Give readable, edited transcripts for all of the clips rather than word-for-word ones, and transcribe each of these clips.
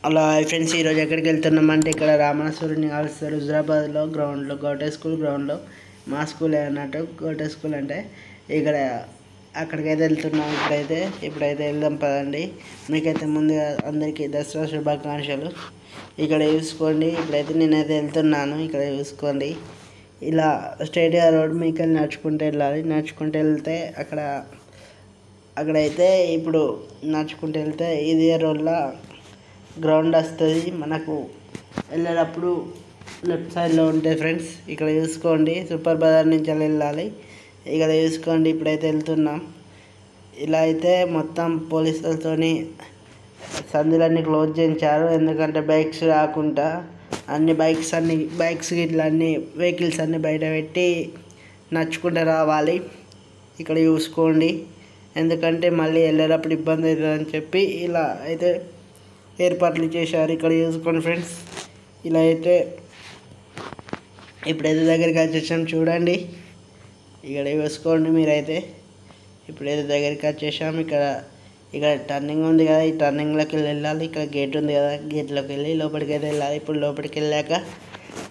అలా ఫ్రెండ్స్ ఈరోజు ఎక్కడికి వెళ్తున్నామంటే ఇక్కడ రామణస్వరుని కాలుస్తారు హుజరాబాద్లో గ్రౌండ్లో గౌటే స్కూల్ గ్రౌండ్లో మా స్కూల్ అన్నట్టు గౌటే స్కూల్ అంటే ఇక్కడ అక్కడికైతే వెళ్తున్నాం. ఇప్పుడైతే వెళ్దాం పదండి. మీకైతే ముందుగా అందరికీ దసరా శుభాకాంక్షలు. ఇక్కడ చూసుకోండి, ఇప్పుడైతే నేనైతే వెళ్తున్నాను. ఇక్కడ చూసుకోండి, ఇలా స్ట్రైట్గా రోడ్ మీకు నడుచుకుంటూ వెళ్ళాలి. నడుచుకుంటూ వెళ్తే అక్కడైతే ఇప్పుడు నడుచుకుంటూ వెళ్తే ఇదే రోడ్లో గ్రౌండ్ వస్తుంది. మనకు వెళ్ళేటప్పుడు లెఫ్ట్ సైడ్లో ఉంటాయి ఫ్రెండ్స్. ఇక్కడ చూసుకోండి, సూపర్ బజార్ నుంచి వెళ్ళాలి. ఇక్కడ చూసుకోండి, ఇప్పుడైతే వెళ్తున్నాం. ఇలా అయితే మొత్తం పోలీసులతోని సందులన్నీ క్లోజ్ చేయించారు. ఎందుకంటే బైక్స్ రాకుండా బైక్స్ ఇట్లా అన్ని వెహికల్స్ అన్నీ బయట పెట్టి నడుచుకుంటూ రావాలి. ఇక్కడ చూసుకోండి, ఎందుకంటే మళ్ళీ వెళ్ళేటప్పుడు ఇబ్బంది అవుతుందని చెప్పి ఇలా అయితే ఏర్పాట్లు చేశారు. ఇక్కడ చూసుకోండి ఫ్రెండ్స్, ఇలా అయితే ఇప్పుడైతే దగ్గరికి వచ్చేసాం చూడండి. ఇక్కడ చూసుకోండి మీరైతే, ఇప్పుడైతే దగ్గరికి వచ్చేసాం. ఇక్కడ టర్నింగ్ ఉంది కదా, ఈ టర్నింగ్లోకి వెళ్ళాలి. ఇక్కడ గేట్ ఉంది కదా, గేట్లోకి వెళ్ళి లోపలికి అయితే వెళ్ళాలి. ఇప్పుడు లోపలికి వెళ్ళాక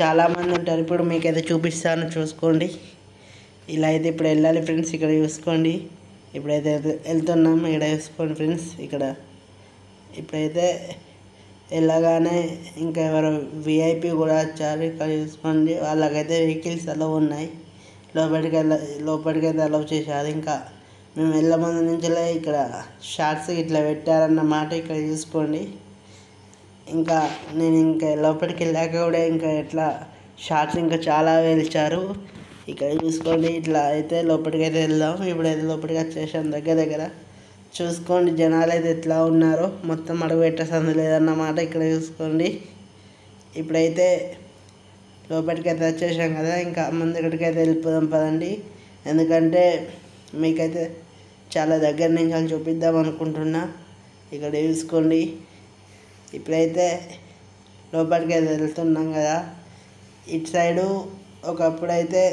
చాలామంది ఉంటారు. ఇప్పుడు మీకైతే చూపిస్తాను, చూసుకోండి. ఇలా అయితే ఇప్పుడు వెళ్ళాలి ఫ్రెండ్స్. ఇక్కడ చూసుకోండి, ఇప్పుడైతే వెళ్తున్నాం. ఇక్కడ చూసుకోండి ఫ్రెండ్స్, ఇప్పుడైతే వెళ్ళగానే ఇంకా ఎవరు విఐపి కూడా వచ్చారు. ఇక్కడ చూసుకోండి, వాళ్ళకైతే వెహికల్స్ అలా ఉన్నాయి. లోపలికైతే అలౌ చేశారు. ఇంకా మేము వెళ్ళే ముందు నుంచి ఇక్కడ షార్ట్స్ ఇట్లా పెట్టారన్నమాట. ఇక్కడ చూసుకోండి, నేను లోపలికి వెళ్ళాక కూడా ఎట్లా షార్ట్స్ చాలా వేల్చారు. ఇక్కడ చూసుకోండి, ఇట్లా అయితే లోపలికైతే వెళ్దాం. ఇప్పుడైతే లోపలికి వచ్చేసాం. దగ్గర చూసుకోండి, జనాలు అయితే ఎట్లా ఉన్నారో, మొత్తం అడుగు పెట్టే సందు లేదన్నమాట. ఇక్కడ చూసుకోండి, ఇప్పుడైతే లోపలికైతే వచ్చేసాం కదా. ఇంకా ముందుకైతే వెళ్ళిపోదాం పదండి. ఎందుకంటే మీకైతే చాలా దగ్గర నుంచి వాళ్ళు చూపిద్దాం అనుకుంటున్నా. ఇక్కడ చూసుకోండి, ఇప్పుడైతే లోపలికైతే వెళ్తున్నాం కదా. ఇటు సైడు ఒకప్పుడైతే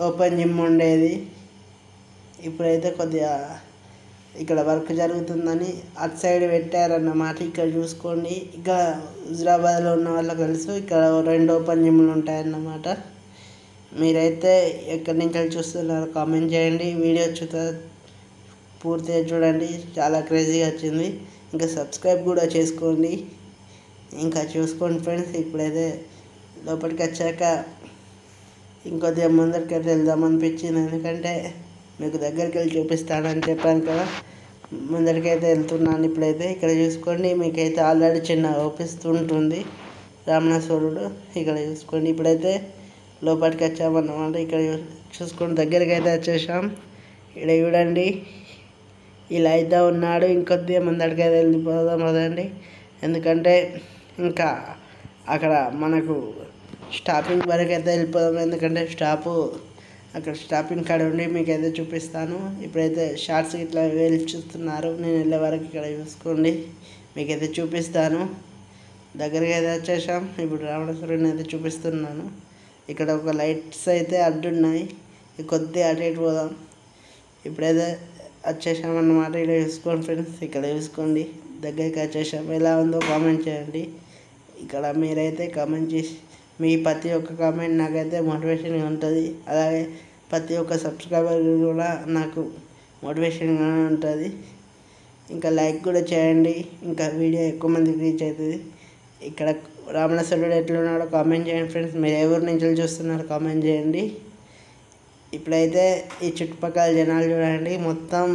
ఓపెన్ జిమ్ ఉండేది. ఇప్పుడైతే కొద్దిగా ఇక్కడ వర్క్ జరుగుతుందని అటు సైడ్ పెట్టారన్నమాట. ఇక్కడ చూసుకోండి, ఇక హుజరాబాద్లో ఉన్న వాళ్ళకి తెలుసు, ఇక్కడ 2 ఓపెన్ జిమ్లు ఉంటాయన్నమాట. మీరైతే ఎక్కడి నుంచి చూస్తున్నారో కామెంట్ చేయండి. వీడియో పూర్తిగా చూడండి, చాలా క్రేజీగా వచ్చింది. ఇంకా సబ్స్క్రైబ్ కూడా చేసుకోండి. ఇంకా చూసుకోండి ఫ్రెండ్స్, ఇప్పుడైతే లోపలికి వచ్చాక ఇంకొద్దిగా ముందరికైతే వెళ్దాం అనిపించింది. ఎందుకంటే మీకు దగ్గరికి వెళ్ళి చూపిస్తానని చెప్పాను కదా, ముందరికైతే వెళ్తున్నాను. ఇప్పుడైతే ఇక్కడ చూసుకోండి, మీకైతే ఆల్రెడీ చిన్న ఓపిస్తుంటుంది రామణస్వరుడు. ఇక్కడ చూసుకోండి, ఇప్పుడైతే లోపలికి వచ్చామన్నమాట. ఇక్కడ చూసుకోండి, దగ్గరికి అయితే వచ్చేసాం. ఇక్కడ చూడండి, ఇలా అయితే ఉన్నాడు. ఇంకొద్దిగా ముందరికైతే వెళ్ళిపోదాం కదండి. ఎందుకంటే ఇంకా అక్కడ మనకు స్టాపింగ్ వరకు అయితే వెళ్ళిపోదాం. ఎందుకంటే అక్కడ స్టాపింగ్ కాడ ఉండి మీకైతే చూపిస్తాను. ఇప్పుడైతే షార్ట్స్ ఇట్లా చూస్తున్నారు. నేను వెళ్ళే వరకు ఇక్కడ చూసుకోండి, మీకైతే చూపిస్తాను. దగ్గరికి అయితే వచ్చేసాం. ఇప్పుడు రావణాసురుడిని అయితే చూపిస్తున్నాను. ఇక్కడ ఒక లైట్స్ అయితే అడ్డున్నాయి, కొద్దిగా అటు ఇటు పోదాం. ఇప్పుడైతే వచ్చేసామన్నమాట. ఇక్కడ చూసుకోండి ఫ్రెండ్స్, ఇక్కడ చూసుకోండి, దగ్గరికి వచ్చేసాం. ఎలా ఉందో కామెంట్ చేయండి. ఇక్కడ మీరైతే కామెంట్ చేసి మీ ప్రతి ఒక్క కామెంట్ నాకైతే మోటివేషన్గా ఉంటుంది. అలాగే ప్రతి ఒక్క సబ్స్క్రైబర్ కూడా నాకు మోటివేషన్గా ఉంటుంది. ఇంకా లైక్ కూడా చేయండి, ఇంకా వీడియో ఎక్కువ మందికి రీచ్ అవుతుంది. ఇక్కడ రామణస్వరుడు ఎట్లున్నాడో కామెంట్ చేయండి ఫ్రెండ్స్. మీరు ఎవరి నుంచి చూస్తున్నారో కామెంట్ చేయండి. ఇప్పుడైతే ఈ చుట్టుపక్కల జనాలు చూడండి, మొత్తం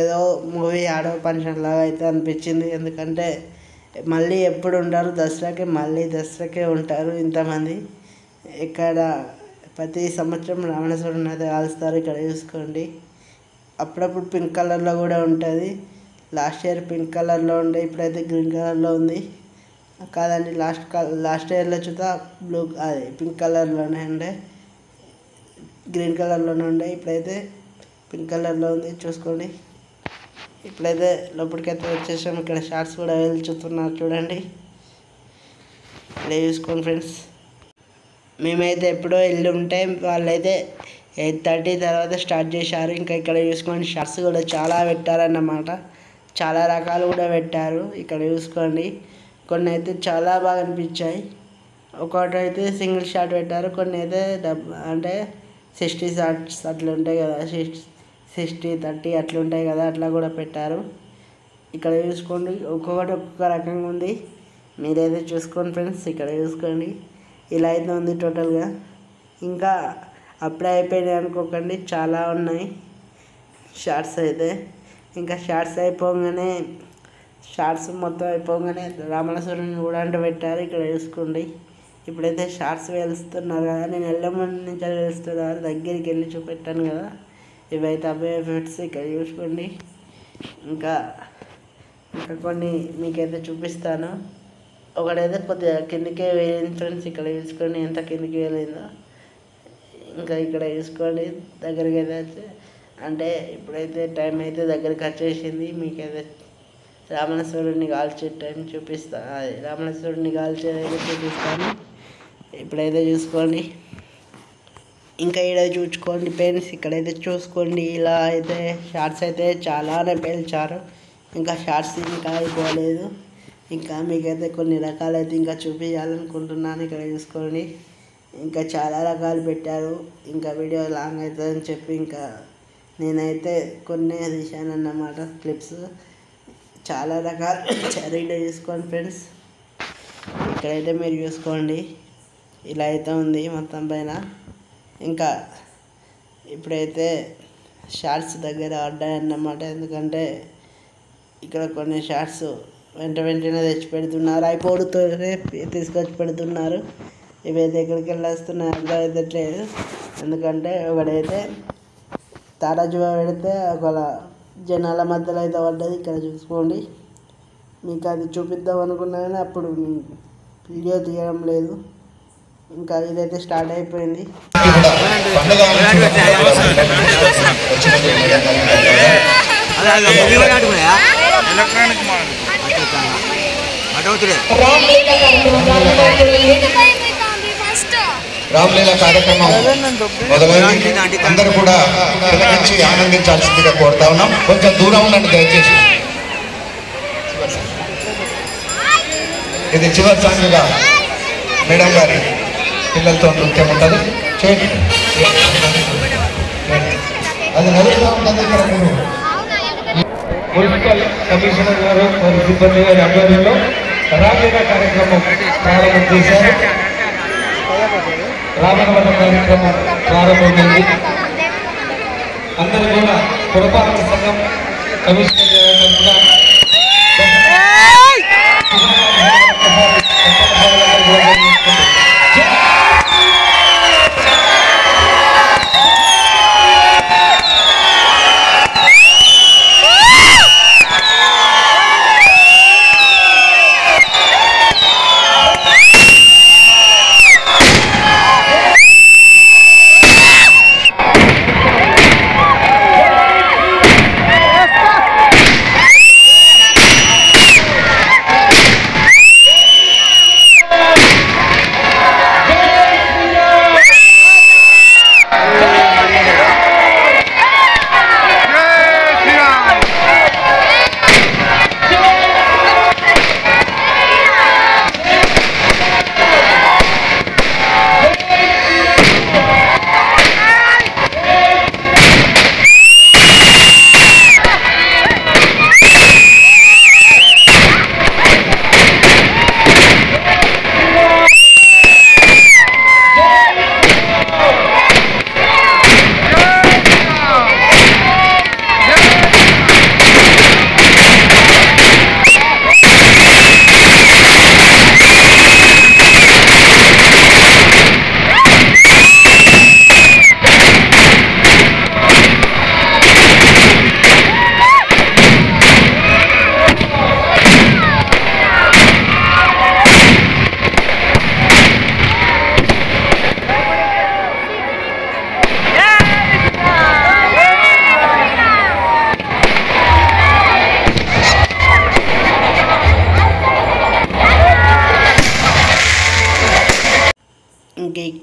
ఏదో మూవీ ఆడో ఫంక్షన్ లాగా అయితే అనిపించింది. ఎందుకంటే మళ్ళీ ఎప్పుడు ఉంటారు దసరాకే ఉంటారు ఇంతమంది. ఇక్కడ ప్రతి సంవత్సరం రావణాసురుడిని అయితే కాలుస్తారు. ఇక్కడ చూసుకోండి, అప్పుడప్పుడు పింక్ కలర్లో కూడా ఉంటుంది. లాస్ట్ ఇయర్ పింక్ కలర్లో ఉండే, ఇప్పుడైతే గ్రీన్ కలర్లో ఉంది. కాదండి, లాస్ట్ ఇయర్లో చూద్దా పింక్ కలర్లోనే ఉండే, గ్రీన్ కలర్లోనే ఉండే, ఇప్పుడైతే పింక్ కలర్లో ఉంది. చూసుకోండి, ఇప్పుడైతే లోపలికైతే వచ్చేసాం. ఇక్కడ షార్ట్స్ కూడా చూస్తున్నారు చూడండి. ఇక్కడ చూసుకోండి ఫ్రెండ్స్, మేమైతే ఎప్పుడో వెళ్ళి ఉంటే వాళ్ళైతే 8:30 తర్వాత స్టార్ట్ చేశారు. ఇంకా ఇక్కడ చూసుకోండి, షార్ట్స్ కూడా చాలా పెట్టారన్నమాట. చాలా రకాలు కూడా పెట్టారు. ఇక్కడ చూసుకోండి, కొన్ని అయితే చాలా బాగా అనిపించాయి. ఒకటి అయితే సింగిల్ షాట్ పెట్టారు, కొన్ని అయితే అంటే 60 షాట్స్ అట్లా ఉంటాయి కదా, 60-30 అట్లా ఉంటాయి కదా, అట్లా కూడా పెట్టారు. ఇక్కడ చూసుకోండి, ఒక్కొక్కటి ఒక్కొక్క రకంగా ఉంది. మీరైతే చూసుకోండి ఫ్రెండ్స్. ఇక్కడ చూసుకోండి, ఇలా అయితే ఉంది టోటల్గా. ఇంకా అప్పుడే అయిపోయినాయి అనుకోకండి, చాలా ఉన్నాయి షార్ట్స్ అయితే. ఇంకా షార్ట్స్ అయిపోగానే షార్ట్స్ మొత్తం అయిపోగానే రావణాసురుడిని కూడా అంట పెట్టారు. ఇక్కడ చూసుకోండి, ఇప్పుడైతే షార్ట్స్ వెలుస్తున్నారు కదా, నేను వెళ్ళే ముందు నుంచి వెలుస్తున్నారు, దగ్గరికి వెళ్ళి చూపెట్టాను కదా, ఇవైతే అవే ఎఫెక్ట్స్. ఇక్కడ చూసుకోండి, ఇంకా కొన్ని మీకైతే చూపిస్తాను. ఒకటైతే కొద్దిగా కిందకే వెళ్ళింది ఫ్రెండ్స్. ఇక్కడ చూసుకోండి ఎంత కిందకి వెళ్ళిందో. ఇంకా ఇక్కడ చూసుకోండి, దగ్గరికి అయితే అంటే ఇప్పుడైతే టైం అయితే దగ్గరికి వచ్చేసింది. మీకైతే రావణాసురుడిని కాల్చే టైం రావణాసురుడిని కాల్చేదైతే చూపిస్తాను. ఇప్పుడైతే చూసుకోండి, ఇంకా ఇక్కడ చూసుకోండి ఫ్రెండ్స్. ఇక్కడైతే చూసుకోండి, ఇలా అయితే షార్ట్స్ అయితే చాలానే పేల్చారు. ఇంకా షార్ట్స్ ఇంకా అయిపోలేదు. ఇంకా మీకైతే కొన్ని రకాలైతే ఇంకా చూపించాలనుకుంటున్నాను. ఇక్కడ చూసుకోండి, ఇంకా చాలా రకాలు పెట్టారు. ఇంకా వీడియో లాంగ్ అవుతుందని చెప్పి ఇంకా నేనైతే కొన్ని తీశాను అన్నమాట క్లిప్స్. చాలా రకాలు ఇక్కడ చూసుకోండి ఫ్రెండ్స్. ఇక్కడైతే మీరు చూసుకోండి, ఇలా అయితే ఉంది మొత్తం పైన. ఇంకా ఇప్పుడైతే షార్ట్స్ దగ్గర అడ్డాయన్నమాట, ఎందుకంటే ఇక్కడ కొన్ని షార్ట్స్ వెంటనే తెచ్చి పెడుతున్నారు, అయిపోడుతోనే తీసుకొచ్చి పెడుతున్నారు. ఇవైతే ఎక్కడికి వెళ్ళొస్తున్నాయి అర్థమైతట్లేదు, ఎందుకంటే ఒకడైతే తారాజువా పెడితే ఒకవేళ జనాల మధ్యలో అయితే పడ్డది. ఇక్కడ చూసుకోండి, మీకు అది చూపిద్దాం అనుకున్నా కానీ అప్పుడు వీడియో తీయడం లేదు. ఇంకా ఇదైతే స్టార్ట్ అయిపోయింది. రామ్లీల కార్యక్రమం మొదలైంది. అందరూ కూడా తిలకించి ఆనందించాల్సిందిగా కోరుతా ఉన్నాం. కొంచెం దూరం ఉండండి దయచేసి. ఇది చివరి సాంగ్గా మేడం గారి పిల్లలతో నృత్యం ఉంటుంది, చేయండి. అది నడుస్తూ ఉంటుంది. ఇక్కడ మున్సిపల్ కమిషనర్ గారు మరియు సిబ్బంది గారి ఆధ్వర్యంలో రామలీల కార్యక్రమం ప్రారంభం చేశారు. రామవరం కార్యక్రమం ప్రారంభమైంది. అందరూ కూడా పురపాలక సంఘం కమిషనర్ గారి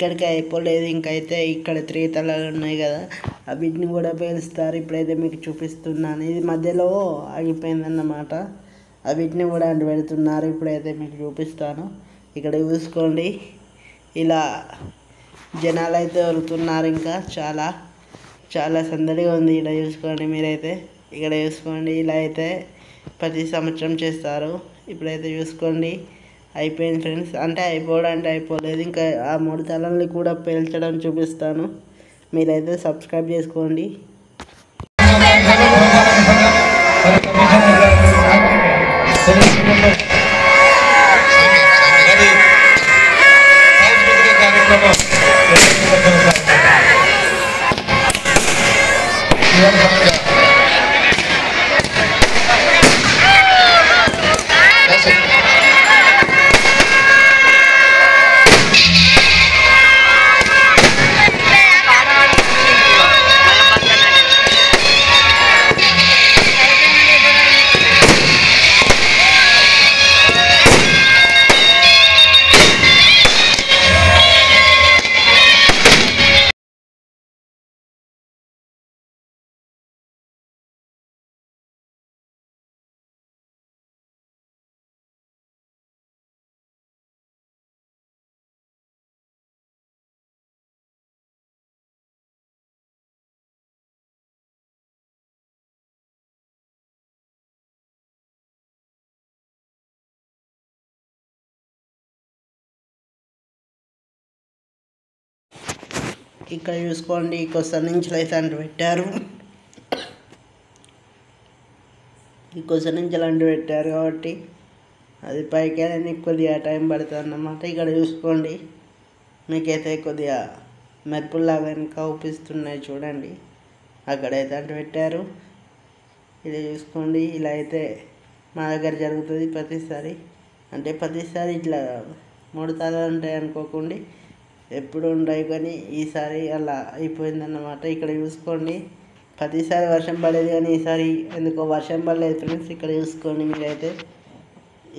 ఇక్కడికి అయిపోలేదు, ఇంకైతే ఇక్కడ 3 తలాలు ఉన్నాయి కదా, వీటిని కూడా పేలుస్తారు. ఇప్పుడైతే మీకు చూపిస్తున్నాను. ఇది మధ్యలో ఆగిపోయిందన్నమాట, వీటిని కూడా అంటు పెడుతున్నారు. ఇప్పుడైతే మీకు చూపిస్తాను. ఇక్కడ చూసుకోండి, ఇలా జనాలు అయితే వెళ్తున్నారు. ఇంకా చాలా చాలా సందడిగా ఉంది. ఇలా చూసుకోండి మీరైతే, ఇక్కడ చూసుకోండి. ఇలా అయితే ప్రతి సంవత్సరం చేస్తారు. ఇప్పుడైతే చూసుకోండి అయిపోయింది ఫ్రెండ్స్. అంటే అయిపోలేదు, ఇంకా ఆ 3 తలల్ని కూడా పేల్చడం చూపిస్తాను. మీరైతే సబ్స్క్రైబ్ చేసుకోండి. ఇక్కడ చూసుకోండి, కొస నుంచి అయితే అంటు పెట్టారు. ఈ కొస నుంచి అంటు పెట్టారు కాబట్టి అది పైకి వెళ్ళడానికి కొద్దిగా టైం పడుతుంది అన్నమాట. ఇక్కడ చూసుకోండి, మీకైతే కొద్దిగా మెరుపుల్లాగా వెనక ఊపిస్తున్నాయి చూడండి, అక్కడైతే అంటు పెట్టారు. ఇది చూసుకోండి, ఇలా అయితే మా దగ్గర జరుగుతుంది ప్రతిసారి. అంటే ప్రతిసారి ఇట్లా 3 తలాలు ఉంటాయి అనుకోకండి, ఎప్పుడు ఉంటాయి, కానీ ఈసారి అలా అయిపోయిందన్నమాట. ఇక్కడ చూసుకోండి, ప్రతిసారి వర్షం పడేది కానీ ఈసారి ఎందుకో వర్షం పడలేదు ఫ్రెండ్స్. ఇక్కడ చూసుకోండి మీరైతే,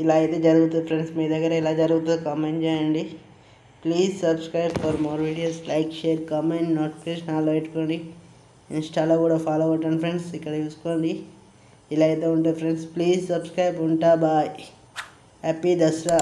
ఇలా అయితే జరుగుతుంది ఫ్రెండ్స్. మీ దగ్గర ఎలా జరుగుతుందో కామెంట్ చేయండి. Please subscribe for more videos. Like, share, comment, notification all పెట్టుకోండి. ఇన్స్టాలో కూడా ఫాలో కొట్టండి ఫ్రెండ్స్. ఇక్కడ చూసుకోండి, ఇలా అయితే ఉంటుంది ఫ్రెండ్స్. Please subscribe. ఉంటా, బాయ్. హ్యాపీ దసరా.